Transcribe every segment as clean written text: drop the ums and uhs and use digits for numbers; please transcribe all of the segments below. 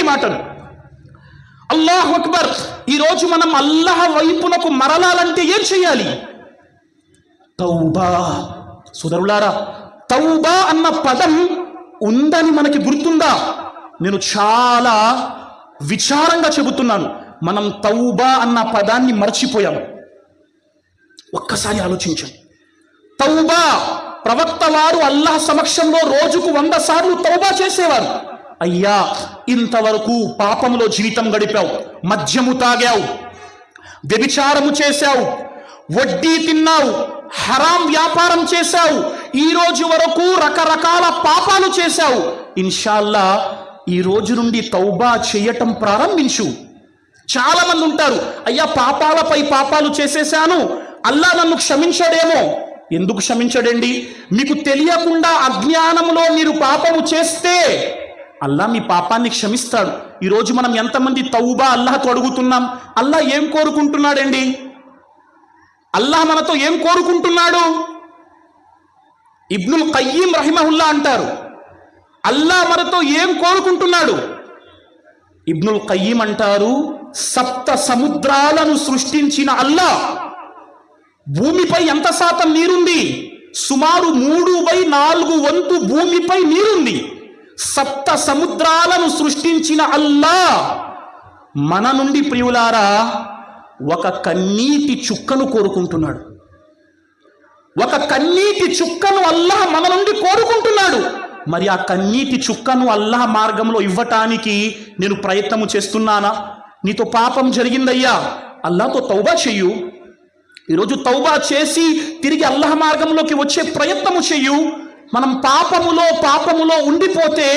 మాటలు. అల్లాహు అక్బర్. ఈరోజు మనం అల్లాహ్ వైపునకు మరలాలంటే ఏం చేయాలి? తౌబా. సోదరులారా, తౌబా అన్న పదం ఉందని మనకి గుర్తుందా? నేను చాలా విచారంగా చెబుతున్నాను, మనం తౌబా అన్న పదాన్ని మర్చిపోయాం. ఒక్కసారి ఆలోచించండి. తౌబా, ప్రవక్త వారు అల్లాహ్ సమక్షంలో రోజుకు 100 సార్లు తౌబా చేసేవారు. అయ్యా, ఇంతవరకు పాపంలో జీవితం గడిపావు, మద్యము తాగావు, వ్యభిచారము చేశావు, వడ్డీ తిన్నావు, హరాం వ్యాపారం చేశావు, ఈ రోజు వరకు రకరకాల పాపాలు చేశావు. ఇన్షాల్లా ఈ రోజు నుండి తౌబా చేయటం ప్రారంభించు. చాలా మంది ఉంటారు, అయ్యా పాపాలపై పాపాలు చేసేశాను, అల్లా నన్ను క్షమించడేమో. ఎందుకు క్షమించడండి? మీకు తెలియకుండా అజ్ఞానంలో మీరు పాపము చేస్తే అల్లా మీ పాపాన్ని క్షమిస్తాడు. ఈరోజు మనం ఎంతమంది తౌబా అల్లాహ్తో అడుగుతున్నాం? అల్లాహ్ ఏం కోరుకుంటున్నాడండి? అల్లాహ్ మనతో ఏం కోరుకుంటున్నాడు? ఇబ్నుల్ ఖయ్యీం రహిమహుల్లా అంటారు, అల్లాహ్ మనతో ఏం కోరుకుంటున్నాడు? ఇబ్నుల్ ఖయ్యీం అంటారు, 7 సముద్రాలను సృష్టించిన అల్లాహ్, భూమిపై ఎంత శాతం నీరుంది? సుమారు 3/4 వంతు భూమిపై నీరుంది. 7 సముద్రాలను సృష్టించిన అల్లాహ్ మన నుండి ప్రియులారా ఒక కన్నీటి చుక్కను కోరుకుంటున్నాడు. ఒక కన్నీటి చుక్కను అల్లాహ్ మన నుండి కోరుకుంటున్నాడు. మరి ఆ కన్నీటి చుక్కను అల్లాహ్ మార్గంలో ఇవ్వటానికి నేను ప్రయత్నము చేస్తున్నానా? నీతో పాపం జరిగిందయ్యా, అల్లాహ్తో తౌబా చెయ్యు. ఈరోజు తౌబా చేసి తిరిగి అల్లాహ్ మార్గంలోకి వచ్చే ప్రయత్నము చెయ్యు. మనం పాపములో ఉండిపోతే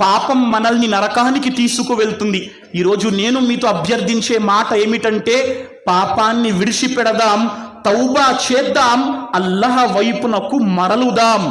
పాపం మనల్ని నరకానికి తీసుకువెళ్తుంది. ఈరోజు నేను మీతో అభ్యర్థించే మాట ఏమిటంటే, పాపాన్ని విడిచిపెడదాం, తౌబా చేద్దాం, అల్లాహ్ వైపునకు మరలుదాం.